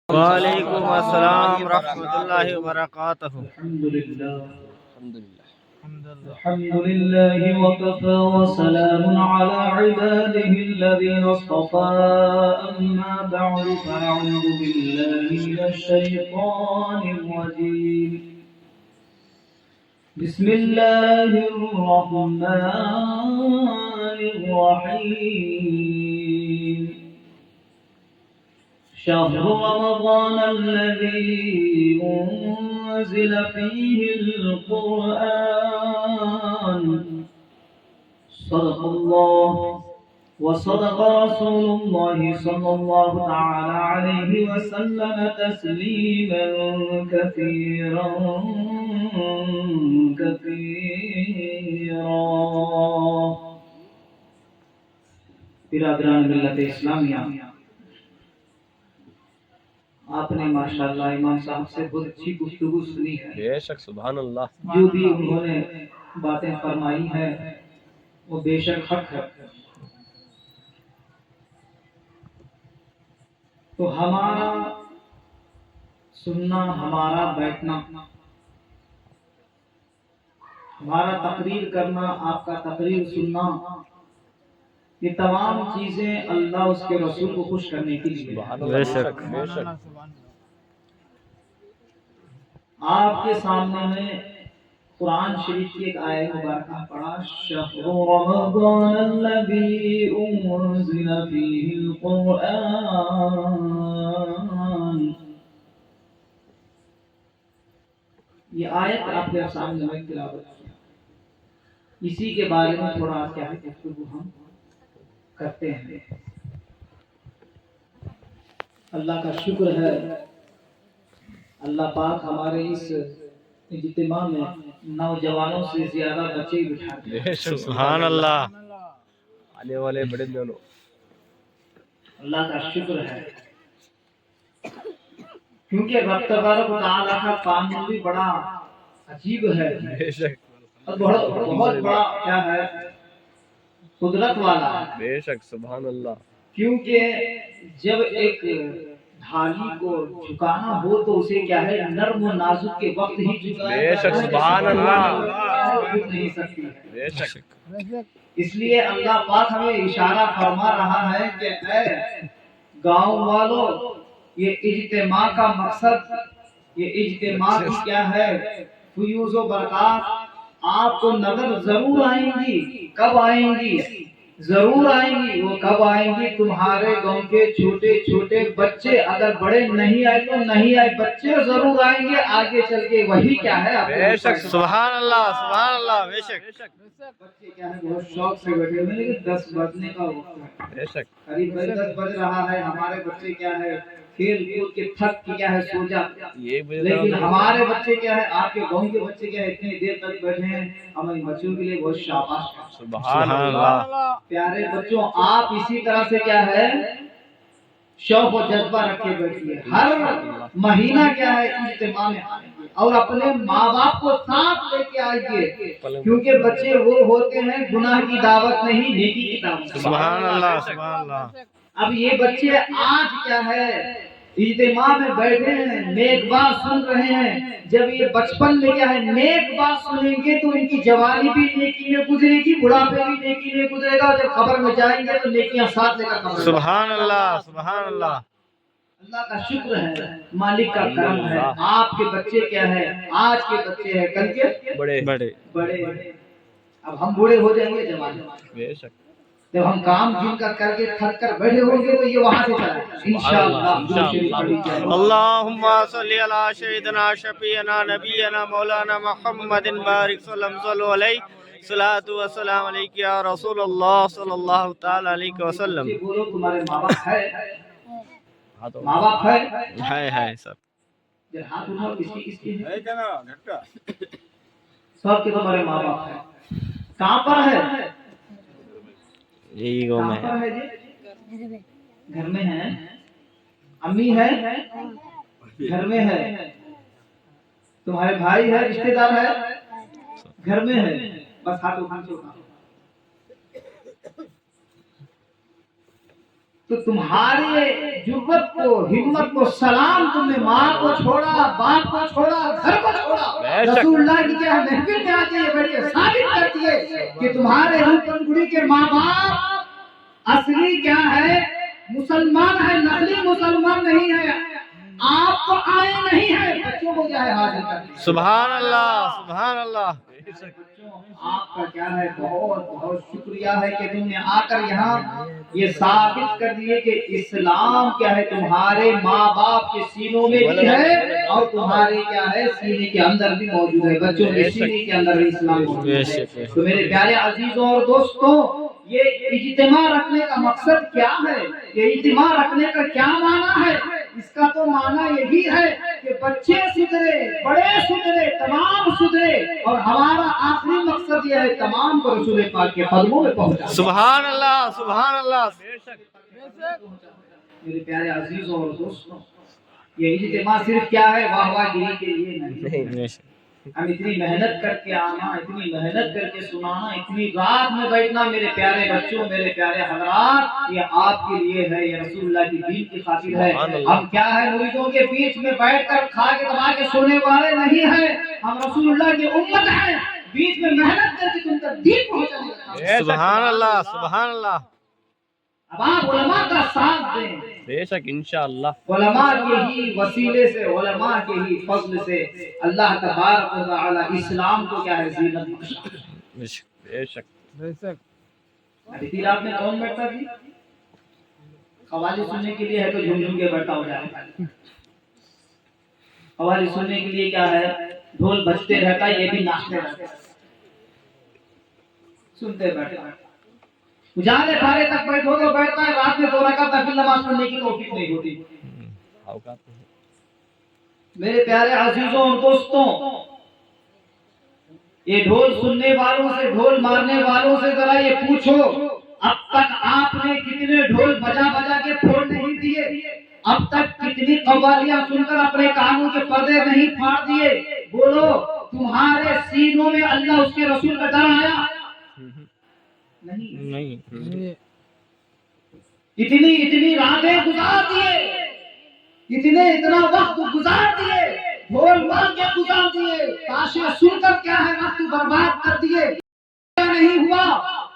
وعلیکم السلام ورحمۃ اللہ وبرکاتہ. الحمد لله وكفى وسلام على عباده الذين اصطفى أما بعد فأعوذ بالله من الشيطان الرجيم بسم الله الرحمن الرحيم شهر رمضان الذي أنزل فيه القرآن صدق الله وصدق رسول الله صلى الله تعالى عليه وسلم تسليما كثيرا برادران ملت اسلامیہ، آپ نے ماشاءاللہ امام صاحب سے بہت اچھی گفتگو سنی ہے. بے شک سبحان اللہ. جو بھی انہوں نے باتیں فرمائی ہیں وہ بے شک حق ہے. تو ہمارا سننا، ہمارا بیٹھنا، ہمارا تقریر کرنا، آپ کا تقریر سننا، یہ تمام چیزیں اللہ اس کے رسول کو خوش کرنے کے لیے. بے شک بے شک. آپ کے سامنے میں قرآن شریف کی ایک آیت مبارکہ پڑھا، شہر رمضان الذی انزل فیہ القرآن. یہ آیت آپ کے سامنے میں تلاوت کیا. اسی کے بارے میں تھوڑا کیا ہے گفتگو ہم کرتے ہیں. اللہ کا شکر ہے، اللہ پاک ہمارے اس اجتماع میں نوجوانوں سے زیادہ بچے بٹھاتے ہیں. سبحان اللہ. آنے والے بڑے دونوں. اللہ کا شکر ہے، کیونکہ رب تبارک و تعالیٰ کا قانون بھی بڑا عجیب ہے اور بہت بڑا کیا ہے، قدرت والا ہے. بے شک سبحان اللہ. کیونکہ جب ایک ڈھالی کو جھکانا ہو تو اسے کیا ہے، نرم و نازک کے وقت ہی جھکانا. بے شک سبحان اللہ. نہیں سکتی ہے. بے شک. اس لیے اللہ پاک ہمیں اشارہ فرما رہا ہے کہ اے گاؤں والوں، یہ اجتماع کا مقصد، یہ اجتماع کی کیا ہے، فیوز و برکات آپ کو نظر ضرور آئیں گی. کب آئیں گی؟ ضرور آئیں گی. وہ کب آئیں گی؟ تمہارے گاؤں کے چھوٹے چھوٹے بچے، اگر بڑے نہیں آئے تو نہیں آئے، بچے ضرور آئیں گے آگے چل کے. وہی کیا ہے، بے شک سبحان اللہ سبحان اللہ. بے شک. بچے کیا ہے، بہت شوق سے بیٹھے ہوئے ہیں، لیکن 10 بجنے کا وقت ہے. بے شک. قریب 10 بج رہا ہے. ہمارے بچے کیا ہے، کھیل کود کے تھک کے کیا ہے سو جاتے ہیں. لیکن ہمارے بچے کیا ہے، آپ کے گاؤں کے بچے کیا ہے، اتنی دیر تک بیٹھے ہیں. ہمارے بچوں کے لیے بہت شاباش. سبحان اللہ. پیارے بچوں، آپ اسی طرح سے کیا ہے شوق و جذبہ رکھے بیٹھیے. ہر مہینہ کیا ہے اجتماع میں آئیے اور اپنے ماں باپ کو ساتھ لے کے آئیے، کیونکہ بچے وہ ہوتے ہیں گناہ کی دعوت نہیں، نیکی کی دعوت. سبحان اللہ سبحان اللہ. اب یہ بچے آج کیا ہے اجتماع میں بیٹھے ہیں، نیک بات سن رہے ہیں. جب یہ بچپن میں کیا ہے نیک بات سنیں گے تو ان کی جوانی بھی نیکی میں گزرے گی، بڑھاپے بھی نیکی میں گزرے گا. جب قبر میں جائیں گے تو نیکیاں ساتھ لے کر قبر میں. سبحان اللہ سبحان اللہ. اللہ کا شکر ہے، مالک کا کرم ہے. آپ کے بچے کیا ہے، آج کے بچے ہیں کل کے بڑے بڑے. اب ہم بوڑھے ہو جائیں گے جوان. بے شک. جب ہم کام جن کا کر کے تھک کر بیٹھے ہوں گے تو یہ وہاں سے چلے انشاءاللہ. اللہم صلی علی سیدنا شفیعنا نبینا مولانا محمد بارک صلی علیہ صلاۃ و سلام علیک یا رسول اللہ صلی اللہ تعالی علیہ وسلم. بولو تمہارے ماں باپ ہے؟ ماں باپ ہے سب. ہاتھ اٹھاؤ. کس کی ہے؟ سب کے تمہارے ماں باپ ہے. کہاں پر ہے؟ یہی گاؤں میں ہے جی. گھر میں ہے. امی ہے گھر میں ہے. تمہارے بھائی ہے، رشتہ دار ہے گھر میں ہے. بس ہاتھ اٹھا کے اٹھاؤ. تو تمہارے جرت کو ہمت کو سلام، تم نے ماں کو چھوڑا، باپ کو چھوڑا، گھر کو چھوڑا، رسول اللہ کی کیا محفل میں آتے یہ بڑی ثابت کرتی ہے کہ تمہارے روپن گڑی کے ماں باپ اصلی کیا ہے، مسلمان ہے، نقلی مسلمان نہیں ہے، آپ کو آئے نہیں ہے، بچوں کو کیا ہے حاضر کرتے۔ سبحان اللہ، سبحان اللہ۔ آپ کا کیا ہے بہت بہت شکریہ ہے کہ تم نے آ کر یہاں یہ ثابت کر دیے کہ اسلام کیا ہے تمہارے ماں باپ کے سینوں میں بھی ہے اور تمہارے کیا ہے سینے کے اندر بھی موجود ہے، بچوں کے سینے کے اندر بھی اسلام موجود ہے۔ تو میرے پیارے عزیزوں اور دوستوں، یہ اجتماع رکھنے کا مقصد کیا ہے، یہ اجتماع رکھنے کا کیا معنی ہے؟ اس کا تو معنی یہی ہے کہ بچے سدھرے، بڑے سدھرے، تمام سدھرے، اور ہمارا آخری مقصد یہ ہے تمام کو رسول پاک کے قدموں میں پہنچا۔ سبحان اللہ، سبحان اللہ۔ میرے پیارے عزیزوں اور دوستوں، یہ اجتماع صرف کیا ہے واہ واہ گیری کے لیے نہیں، ہم اتنی محنت کر کے آنا، اتنی محنت کر کے سنانا، اتنی رات میں بیٹھنا میرے پیارے بچوں، میرے پیارے حضرات، یہ آپ کے لیے ہے، یہ رسول اللہ کی دین کی خاطر ہے۔ ہم کیا ہے مریدوں کے بیچ میں بیٹھ کر کھا کے دبا کے سونے والے نہیں ہیں، ہم رسول اللہ کی امت ہیں، بیچ میں محنت کر کے تم تک دین پہنچانے۔ سبحان اللہ، سبحان اللہ۔ اب آپ علماء کا ساتھ دیں، بے شک انشاءاللہ، علماء کے ہی وسیلے سے، علماء کے ہی فضل سے اللہ تبارک و تعالی اسلام کو کیا ہے زینت بخشا۔ بے شک، بے شک، بے شک۔ ابھی رات میں کون بیٹھتا تھی؟ قوالی سننے کے لیے ہے تو جھوم جھوم کے بیٹھا ہو جائے گا، قوالی سننے کے لیے کیا ہے ڈھول بجتے رہتا ہے، یہ بھی ناچتے رہتا ہے، سنتے بیٹھتا ہے، اجالے کھارے تک بیٹھو تو بیٹھتا ہے، رات میں 2 رکعت نفل نماز پڑھنے کی توفیق نہیں ہوتی۔ میرے پیارے عزیزوں اور دوستوں، یہ ڈھول سننے والوں سے، ڈھول مارنے والوں سے ذرا یہ پوچھو، اب تک آپ نے کتنے ڈھول بجا بجا کے پھوڑ نہیں دیے؟ اب تک کتنی قوالیاں سن کر اپنے کانوں کے پردے نہیں پھاڑ دیے؟ بولو، تمہارے سینوں میں اللہ اس کے رسول کا ڈر آیا؟ نہیں۔ اتنی راتیں گزار دیے، اتنا وقت گزار دیے، ڈھول مار کے گزار دیے، تاشے سن کر کیا ہے وقت برباد کر دیے، نہیں ہوا،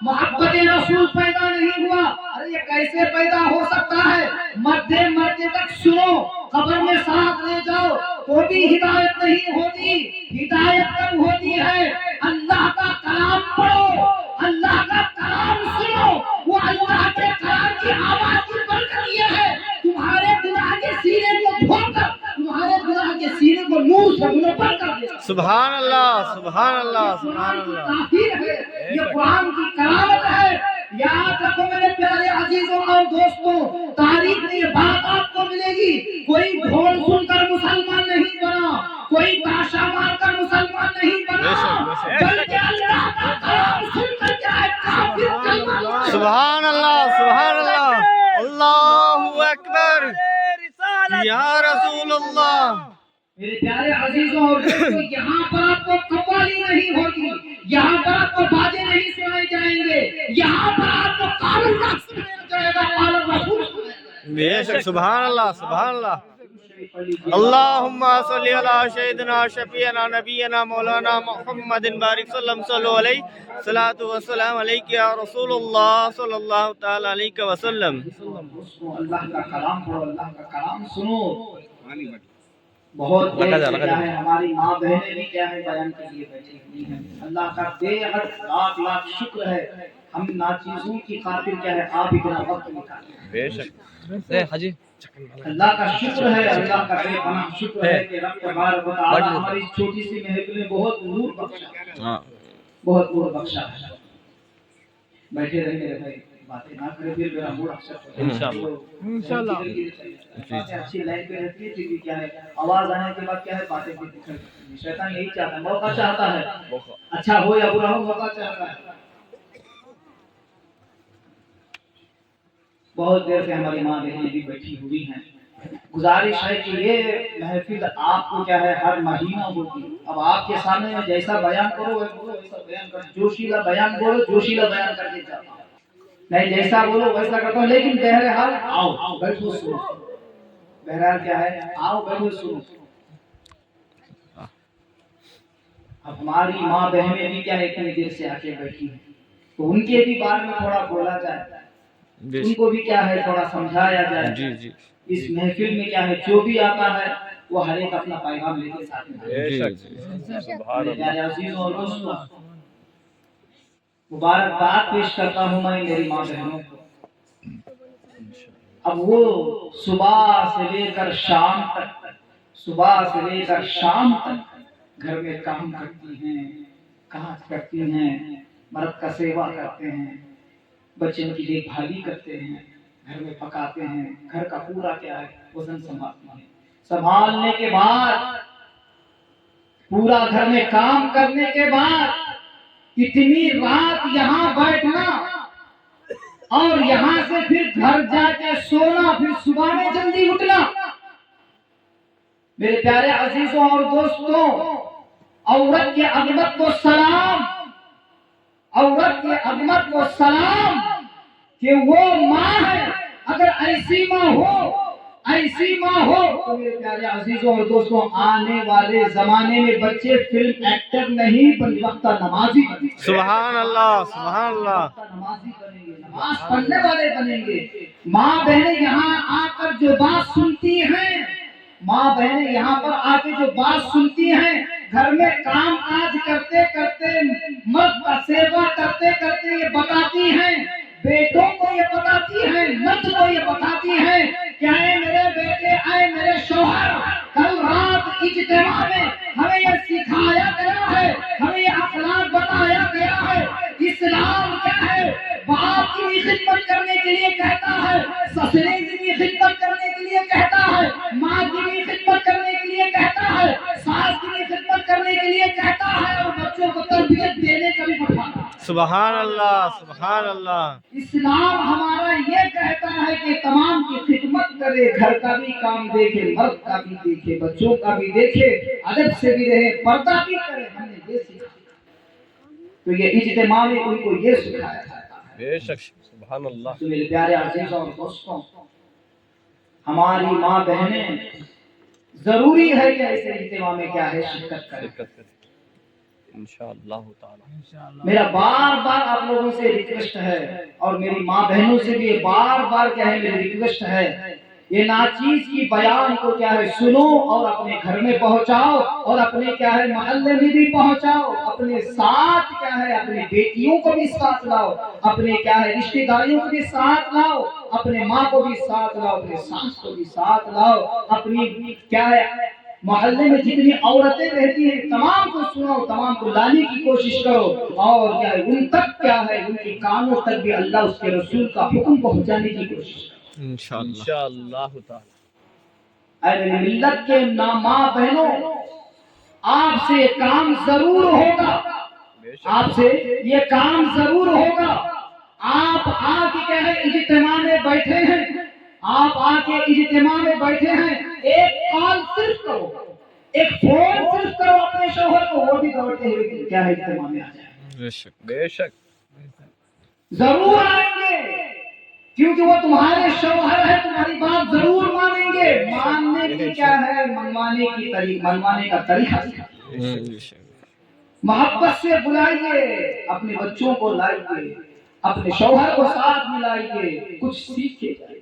محبت رسول پیدا نہیں ہوا۔ ارے یہ کیسے پیدا ہو سکتا ہے؟ مرتے تک سنو، قبر میں ساتھ لے جاؤ تو بھی ہدایت نہیں ہوتی۔ ہدایت کب ہوتی ہے؟ اللہ کا کلام پڑھو، اللہ کا کلام سنو، وہ اللہ کے کلام کی آواز کی برکت یہ ہے تمہارے گناہ کے سینے کو دھو کر، تمہارے گناہ کے سینے کو نور سے منور کر دے۔ سبحان اللہ، سبحان اللہ، سبحان اللہ۔ یہ قرآن کی کرامت ہے۔ یاد رکھو میرے پیارے عزیزوں اور دوستوں، تاریخ میں یہ بات آپ کو ملے گی، کوئی ڈھول سن کر مسلمان نہیں بنا، کوئی تاشا مار کر مسلمان نہیں بنا، بلکہ اللہ کا کلام سن کر کیا ہے کافر کلمہ۔ سبحان اللہ، سبحان اللہ، اللہ اکبر، یا رسول اللہ۔ میرے پیارے عزیزوں اور دوستوں، یہاں پر آپ کو قوالی نہیں ہوگی، یہاں پر آپ کو باتیں نہیں سنائی جائیں گے، یہاں پر آپ کو قال اللہ سنایا جائے گا، قال الرسول سنایا جائے گا۔ بے شک، سبحان اللہ، سبحان اللہ۔ اللہم صلی علی سیدنا شفیعنا نبینا مولانا محمد بارک صلو علیہ، صلاۃ و سلام علیک یا رسول اللہ صلی اللہ تعالی علیہ وسلم۔ اللہ کا کلام پڑھو، اللہ کا کلام سنو۔ بہت کیا ہے ہماری ماں بہنیں بھی کیا ہے بیان کے لیے بیٹھی ہوئی ہیں، اللہ کا بے حد لاکھ لاکھ شکر ہے، ہم ناچیزوں کی خاطر کیا ہے آپ اتنا وقت نکالیں۔ بے شک، اللہ کا شکر ہے، اللہ کا بے پناہ شکر ہے کہ رب تبارک و تعالی ہماری چھوٹی سی محفل میں بہت نور بخشا، بہت نور بخشا ہے۔ بیٹھے رہے میرے بھائی، باتیں نہ کرے، پھر میرا موڈ اکثر انشاءاللہ اچھی لائن پہ رہتی ہے، کیونکہ کیا ہے آواز آنے کے بعد کیا ہے باتیں بھی دکھتی، شیطان یہی چاہتا ہے، موقع چاہتا ہے، اچھا ہو یا برا ہو موقع چاہتا ہے۔ بہت دیر سے ہماری ماں بہنیں بھی بیٹھی ہوئی ہیں، گزارش ہے کہ یہ محفل آپ کو کیا ہے ہر مہینہ ہوتی، اب آپ کے سامنے جیسا بیان کرو ویسا بیان کرو، جوشیلا بیان بولو، جوشیلا بیان کر کے جاؤ، میں جیسا بولو ویسا کرتا ہوں، لیکن بہرحال آؤ بیٹھو سنو، بہرحال کیا ہے، آؤ بیٹھو سنو۔ اب ہماری ماں بہنیں بھی کیا ہے اتنی دیر سے آ کے بیٹھی ہیں، تو ان کے بھی بارے میں تھوڑا بولا جائے، ان کو بھی کیا ہے تھوڑا سمجھایا جائے۔ جی جی اس محفل میں کیا ہے جو بھی آتا ہے وہ ہر ایک اپنا پیغام لے کے ساتھ میں آتا ہے۔ میرے پیارے عزیزوں اور دوستوں، مبارکباد پیش کرتا ہوں میں میری ماں بہنوں کو۔ اب وہ صبح سے لے کر شام تک، صبح سے لے کر شام تک گھر میں کام کرتی ہیں، کام کرتی ہیں، مرد کا سیوا کرتے ہیں، بچوں کی دیکھ بھالی کرتے ہیں، گھر میں پکاتے ہیں، گھر کا پورا کیا ہے وزن سنبھالتے ہیں۔ سنبھالنے کے بعد، پورا گھر میں کام کرنے کے بعد اتنی رات یہاں بیٹھنا اور یہاں سے پھر گھر جا کے سونا، پھر صبح میں جلدی اٹھنا۔ میرے پیارے عزیزوں اور دوستوں، عورت کی عظمت کو سلام، عورت کی عظمت کو سلام کہ وہ ماں ہے۔ اگر ایسی ماں ہو، ایسی ماں ہو تو میرے پیارے عزیزوں اور دوستوں، آنے والے زمانے میں بچے فلم ایکٹر نہیں بلکہ وقتہ نمازی بنیں گے۔ سبحان اللہ، سبحان اللہ، نمازی بنیں گے، نماز پڑھنے والے بنیں گے۔ ماں بہنیں یہاں آ کر جو بات سنتی ہیں، ماں بہنیں یہاں پر آ کے جو بات سنتی ہیں، گھر میں کام کاج کرتے کرتے، مرد کا سیوا کرتے کرتے یہ بتاتی ہیں، بیٹوں کو یہ بتاتی ہیں، مرد کو یہ بتاتی ہیں کہ اے میرے بیٹے، اے میرے شوہر، کل رات اجتماع میں ہمیں یہ سکھایا گیا ہے، ہمیں یہ اخلاق بتایا گیا ہے۔ اسلام کیا ہے؟ باپ کی بھی خدمت کرنے کے لیے کہتا ہے، سسرے کی بھی خدمت کرنے کے لیے کہتا ہے، ماں کی بھی خدمت کرنے کے لیے کہتا ہے، ساس کی بھی خدمت کرنے کے لیے کہتا ہے، اور بچوں کو تربیت دینے کا بھی بتاتا ہے۔ سبحان اللہ، سبحان اللہ۔ اسلام ہمارا یہ کہتا ہے کہ تمام کی خدمت کرے، گھر کا بھی کام دیکھے، مرد کا بھی دیکھے، بچوں کا بھی دیکھے، ادب سے بھی رہے، پردہ بھی کرے۔ ہم نے یہ سکھایا، تو یہ اجتماع میں ان کو یہ سکھایا جاتا ہے۔ بے شک، سبحان اللہ۔ تو میرے پیارے عزیزوں اور دوستوں، ہماری ماں بہنیں ضروری ہے کہ ایسے اجتماع میں کیا ہے شرکت کریں۔ انشاءاللہ تعالی۔ میرا بار بار آپ لوگوں سے ریکویسٹ ہے، اور میری ماں بہنوں سے بھی بار بار کیا ہے میری ریکویسٹ ہے، یہ ناچیز کی بیان کو کیا ہے سنو اور اپنے گھر میں پہنچاؤ، اور اپنے کیا ہے محلے میں بھی پہنچاؤ، اپنے ساتھ کیا ہے اپنی بیٹیوں کو بھی ساتھ لاؤ، اپنے کیا ہے رشتہ داریوں کو بھی ساتھ لاؤ، اپنے ماں کو بھی ساتھ لاؤ، اپنے ساس کو بھی ساتھ لاؤ، اپنی کیا ہے محلے میں جتنی عورتیں رہتی ہیں تمام کو سنو، تمام کو لانے کی کوشش کرو، اور کیا ہے ان تک کیا ہے ان کے کانوں تک بھی اللہ اس کے رسول کا حکم پہنچانے کی کوشش کرو۔ انشاءاللہ تعالی۔ اے میری ملت کے ماں بہنوں، آپ سے یہ کام ضرور ہوگا، آپ سے یہ کام ضرور ہوگا۔ آپ آ کے کیا ہے اجتماع میں بیٹھے ہیں، آپ آ کے اجتماع میں بیٹھے ہیں، ایک کال صرف کرو، ایک فون صرف کرو اپنے شوہر کو، وہ بھی دوڑتے ہوئے کہ کیا ہے اجتماع میں آ جائیں۔ بے شک، بے شک۔ ضرور آئیں گے، کیونکہ وہ تمہارے شوہر ہے، تمہاری بات ضرور مانیں گے۔ ماننے کی کیا ہے منوانے کی طریقہ، منوانے کا طریقہ بے شک۔ محبت سے بلائیے، اپنے بچوں کو لائیے، اپنے شوہر کو ساتھ ملائیے، کچھ سیکھے جائیے۔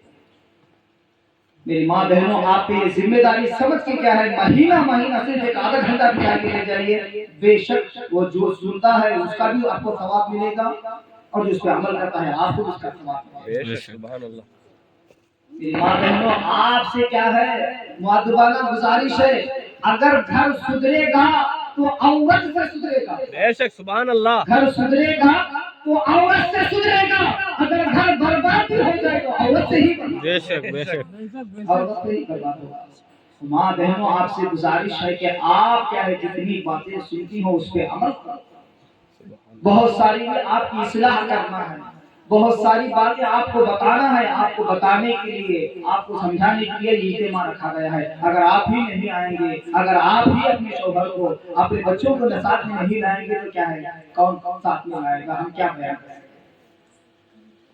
میری ماں بہنوں، آپ پہ یہ ذمہ داری سمجھ کے کیا ہے مہینہ مہینہ صرف ایک آدھا گھنٹہ بھی آگے لے جائیے، بے شک وہ جو سنتا ہے اس کا بھی آپ کو ثواب ملے گا، اور جو اس پہ عمل کرتا ہے آپ کو اس کا ثواب ملے گا۔ بے شک، سبحان اللہ۔ میری ماں بہنوں، آپ سے کیا ہے مؤدبانہ گزارش ہے، اگر گھر سدھرے گا تو عورت سے سدھرے گا، بے شک، سبحان اللہ۔ گھر سدھرے گا تو عورت سے سدھرے گا، اگر گھر برباد بھی ہو جائے تو عورت سے ہی برباد، بے شک، بے شک۔ عورت سے ہی برباد ہوگا۔ ماں بہنوں، آپ سے گزارش ہے کہ آپ کیا ہے جتنی باتیں سنتی ہو اس پہ عمل کرو۔ بہت ساری آپ کی اصلاح کرنا ہے، بہت ساری باتیں آپ کو بتانا ہے، آپ کو بتانے کے لیے، آپ کو سمجھانے کے لیے یہ اجتماع رکھا گیا ہے۔ اگر آپ ہی نہیں آئیں گے، اگر آپ ہی اپنے شوہر کو، اپنے بچوں کو ساتھ میں نہیں لائیں گے تو کیا ہے کون کون ساتھ میں آئے گا، ہم کیا بیان کریں گے۔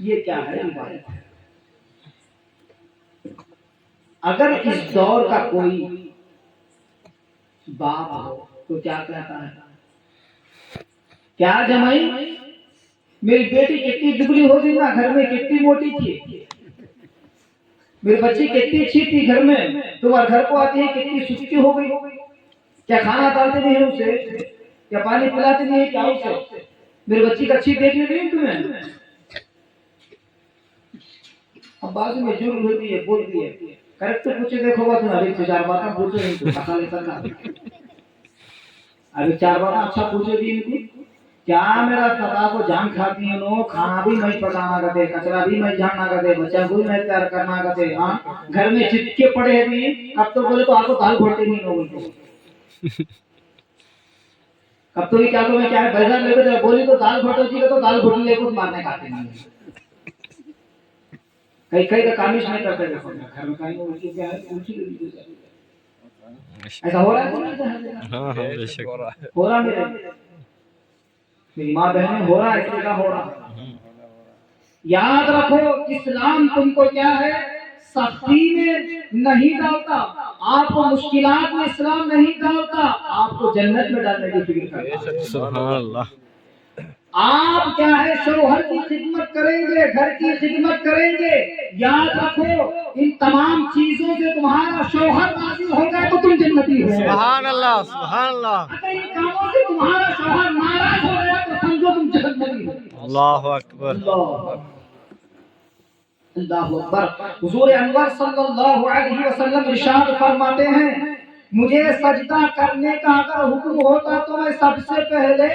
یہ کیا ہے روایت ہے. اگر اس دور کا کوئی باپ ہو تو کیا کہتا ہے؟ کیا جمائی میری بیٹی کتنی دبلی ہو گئی نا، گھر میں کتنی موٹی تھی، میری بچی کتنی اچھی تھی گھر میں، تمہارے گھر کو آتی ہے کتنی سستی ہو گئی، کیا کھانا ڈالتے نہیں ہیں اسے، کیا پانی پلاتے نہیں ہیں، کیا اسے میری بچی کا اچھی دیکھ نہیں تمہیں. اب بعض میں جرم ہوتی ہے، بولتی ہے کریکٹ پوچھے دیکھو گا تم ابھی 4 باتیں پوچھو نہیں تو پتہ نہیں کرنا، ابھی 4 باتیں اچھا پوچھے گی ان کو کیا میرا سدا کو جان کھاتی ہیں لوگ، کھانا بھی میں پکانا کرتے، کچرا بھی میں جاننا کرتے، بچہ کو میں تیار کرنا کرتے، ہاں گھر میں چپکے پڑے ہیں. اب تو بولے تو آپ کو دال گھوٹتے نہیں لوگوں کو، کب تو کیا تو میں کیا ہے بیزار لے کے بولی تو دال گھوٹو جی تو دال گھوٹ لے کو مارنے کھاتے نہیں. کئی کئی کا کامش نہیں کرتے دیکھو گھر میں کہیں وہ کیا ہے پوچھی ایسا ہو رہا ہے. ہاں ہاں بے شک ہو رہا میری ماں بہنیں ہو رہا ہے، اس کا ہو رہا. یاد رکھو اسلام تم کو کیا ہے سختی میں نہیں ڈالتا، آپ کو مشکلات میں اسلام نہیں ڈالتا، آپ کو جنت میں ڈالنے کی فکر کرتا ہے. سبحان اللہ. آپ کیا ہے شوہر کی خدمت کریں گے، گھر کی خدمت کریں گے. یاد رکھو ان تمام چیزوں سے تمہارا شوہر راضی ہو جائے تو تم جنتی ہو. سبحان اللہ سبحان اللہ. اگر ان کاموں سے تمہارا شوہر ناراض ہو گیا تو سمجھو تم جہنمی ہو. اللہ اکبر. اللہ اکبر. حضور انور صلی اللہ علیہ وسلم ارشاد فرماتے ہیں مجھے سجدہ کرنے کا اگر حکم ہوتا تو میں سب سے پہلے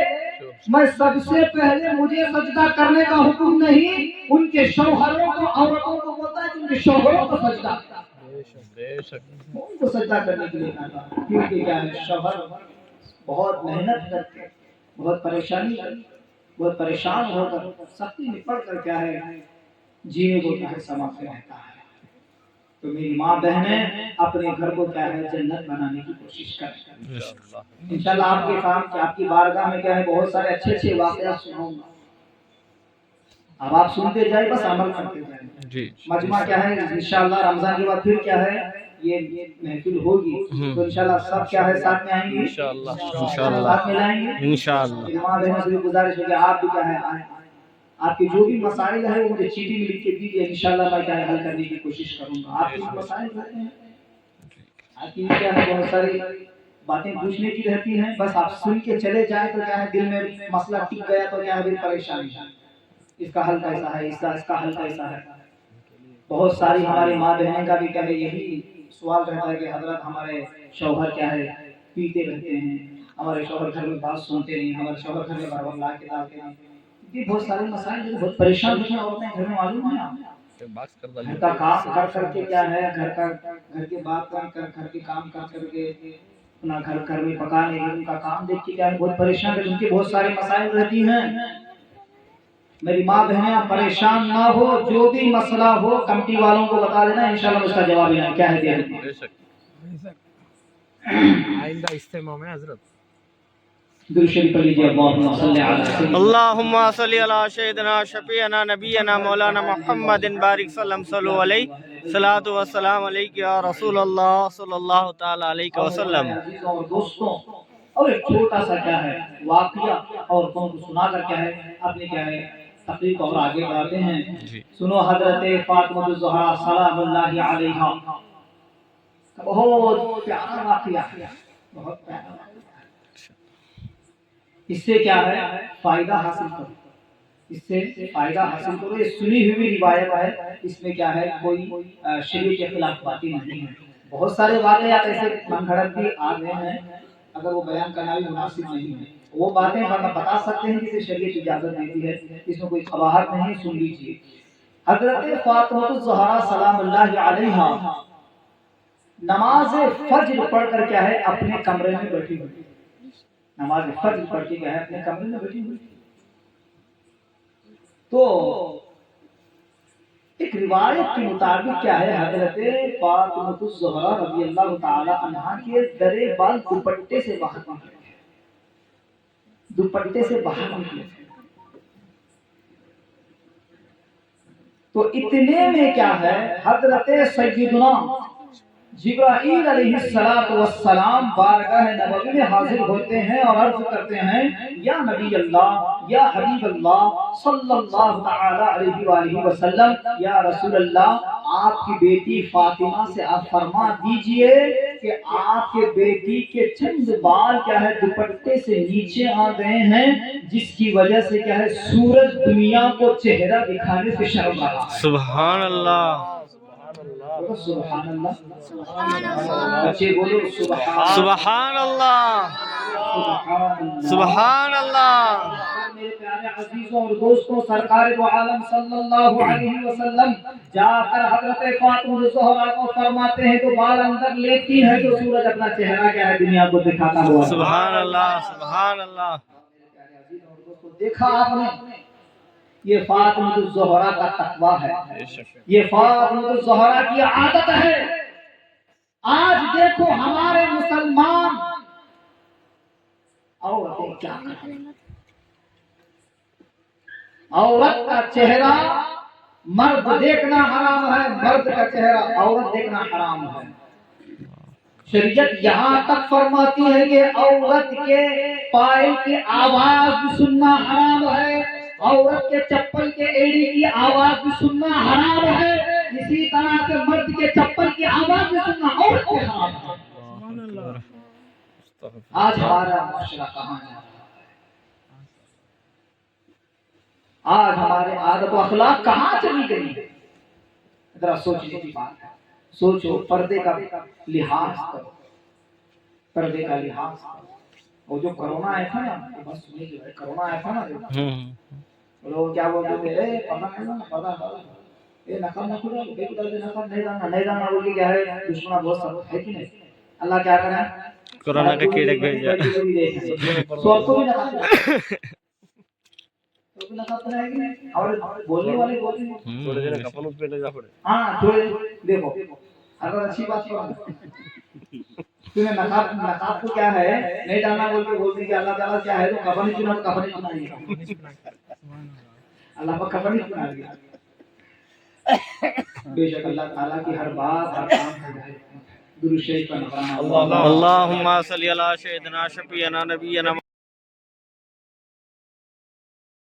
مجھے سجدہ کرنے کا حکم نہیں ان کے شوہروں کو عورتوں کو بولتا ہے کہ ان کے شوہروں کو سجدہ ان کو سجدہ کرنے کے لیے کہتا، کیونکہ کیا ہے شوہر بہت محنت کر کے بہت پریشانی بہت پریشان ہو کر سختی میں پڑ کر کیا ہے جینے کو کیا ہے سماپت رہتا ہے. تو میری ماں بہنیں اپنے گھر کو کیا ہے جنت بنانے کی کوشش کریں. انشاءاللہ آپ کے سامنے آپ کی بارگاہ میں کیا ہے بہت سارے اچھے اچھے واقعات سناؤں گا، اب آپ سنتے جائیں بس عمل کرتے جائیں. جی مجمع کیا ہے انشاءاللہ رمضان کے بعد پھر کیا ہے یہ محفل ہوگی تو انشاءاللہ سب کیا ہے ساتھ میں آئیں گے، انشاءاللہ ساتھ میں لائیں گے انشاءاللہ. ماں بہنوں سے بھی گزارش ہے کہ آپ بھی کیا ہے آئیں، آپ کی جو بھی مسائل ہے وہ مجھے چیٹی میں لکھ کے دیجیے، انشاءاللہ میں کیا ہے حل کرنے کی کوشش کروں گا. آپ کی مسائل رہتے ہیں، آپ کی کیا ہے بہت ساری باتیں پوچھنے کی رہتی ہیں، بس آپ سن کے چلے جائیں تو کیا ہے دل میں مسئلہ ٹک گیا تو کیا ہے دل پریشانی اس کا حل کیسا ہے، اس کا حل کیسا ہے. بہت ساری ہماری ماں بہنیں کا بھی کیا ہے یہی سوال رہتا ہے کہ حضرت ہمارے شوہر کیا ہے پیتے رہتے ہیں، ہمارے شوہر گھر میں بات سنتے نہیں، ہمارے شوہر گھر میں برابر لا کے ڈالتے ہیں. یہ بہت سارے مسائل جو بہت پریشان ہوتے ہیں عورتیں گھر میں، معلوم ہے آپ گھر کا کام کر کے کیا ہے گھر کے بات گھر کے کام کر کے اپنا گھر میں پکانے ان کا کام دیکھ کے کیا ہے بہت پریشان ہے، ان کے بہت سارے مسائل رہتی ہیں. میری ماں بہنیں پریشان نہ ہو، جو بھی مسئلہ ہو کمیٹی والوں کو بتا دینا، انشاءاللہ اس کا جواب یہاں کیا ہے دے دیں. آئندہ اجتماع میں حضرت درود شریف پڑھ لیجیے. اللہم صلی علی سیدنا اللہم صلی علی سیدنا شفیعنا نبینا مولانا محمد بارک سلم صلو علیہ صلاۃ والسلام علیک یا رسول اللہ صلی اللہ تعالی علیہ وسلم. اور دوستوں اور ایک چھوٹا سا کیا ہے واقعہ عورتوں کو سنا کر کیا ہے اپنے کیا ہے تقریر کو اور آگے بڑھاتے ہیں. سنو حضرت فاطمہ الزہرا سلام اللہ علیہا بہت پیارا واقعہ، بہت پیارا. اس سے کیا ہے فائدہ حاصل کرو، اس سے فائدہ حاصل کرو. یہ سنی ہوئی روایت ہے، اس میں کیا ہے کوئی شریعت کے خلاف باتیں نہیں ہیں. بہت سارے واقعات ایسے من گھڑت بھی آ گئے ہیں، اگر وہ بیان کرنا بھی مناسب نہیں ہے وہ باتیں بتا سکتے ہیں جسے شریعت اجازت دیتی ہے، اس میں کوئی قباحت نہیں. سن لیجیے. حضرت فاطمہ الزہرا سلام اللہ علیہا نماز فجر پڑھ کر کیا ہے اپنے کمرے میں بیٹھی ہوئی، نماز فجر پڑھ کے کیا ہے اپنے کمرے میں بیٹھی ہوئی. تو ایک روایت کے مطابق کیا ہے حضرت فاطمہ الزہرا رضی اللہ تعالی عنہا کے درے بال دوپٹے سے باہر نکلے، دوپٹے سے باہر نکلے. تو اتنے میں کیا ہے حضرت سیدنا جبرائیل علیہ السلام بارگاہ نبوی میں حاضر ہوتے ہیں اور عرض کرتے ہیں یا نبی اللہ یا حبیب اللہ صلی اللہ تعالی علیہ وآلہ وسلم، یا رسول اللہ آپ کی بیٹی فاطمہ سے آپ فرما دیجئے کہ آپ کے بیٹی کے چند بال کیا ہے دوپٹے سے نیچے آ گئے ہیں، جس کی وجہ سے کیا ہے سورج دنیا کو چہرہ دکھانے سے شرم رہا ہے۔ سبحان اللہ، سبحان اللہ، بچے بولو سبحان اللہ، سبحان اللہ۔ میرے پیارے عزیزوں اور دوستوں، سرکار دو عالم صلی اللہ علیہ وسلم جا کر حضرت فاطمہ الزہرا کو فرماتے ہیں تو بال اندر لیتی ہے تو سورج اپنا چہرہ کیا ہے دنیا کو دکھاتا ہوا۔ سبحان اللہ، سبحان اللہ۔ دیکھا آپ نے، یہ فاطمہ الزہرا کا تقویٰ ہے، یہ فاطمہ الزہرا کی عادت ہے۔ آج دیکھو ہمارے مسلمان عورتیں کیا کر رہی ہیں۔ عورت کا چہرہ مرد دیکھنا حرام ہے، مرد کا چہرہ عورت دیکھنا حرام ہے۔ شریعت یہاں تک فرماتی ہے کہ عورت کے پائل کی آواز بھی سننا حرام ہے، عورت کے چپل کے ایڑی کی آواز بھی سننا حرام ہے، اسی طرح سے مرد کے چپل کی آواز بھی سننا عورت کو حرام ہے۔ آج ہمارا معاشرہ کہاں جا رہا ہے؟ آج ہمارے عادت و اخلاق کہاں چلی گئی؟ ذرا سوچنے کی بات ہے، سوچو، پردے کا لحاظ کرو، پردے کا لحاظ کرو۔ وہ جو کرونا آیا تھا نا، بس سنیں جو ہے کرونا آیا تھا نا، لوگ کیا بولتے تھے، اے پردہ کرنا، پردہ کرنا، اے نقاب نہ کھلا، بے خدا سے نقاب نہیں ڈالنا، نہیں ڈالنا بول کے کیا ہے دشمنہ بہت سب ہے کہ نہیں؟ اللہ کیا کرے کورونا کا کیڑے بھیجا، سو بھی نقاب ہے کہ نہیں؟ اور بولنے والے بولتے ہیں تھوڑے دن کپن اس پہ لے جا پڑے۔ ہاں تھوڑے دیکھو، اگر اچھی بات کرو تمہیں نقاب کو کیا ہے نہیں ڈالنا بول کے بولتے کہ اللہ تعالیٰ کیا ہے تو کفن ہی چنا، کفن ہی چنا، اللہ پر کفن ہی چنا دیا۔ بے شک اللہ تعالیٰ کی ہر بات ہر کام ہو جائے۔ درود شریف کا نغمہ۔ اللہم صلی علی سیدنا شفیعنا نبینا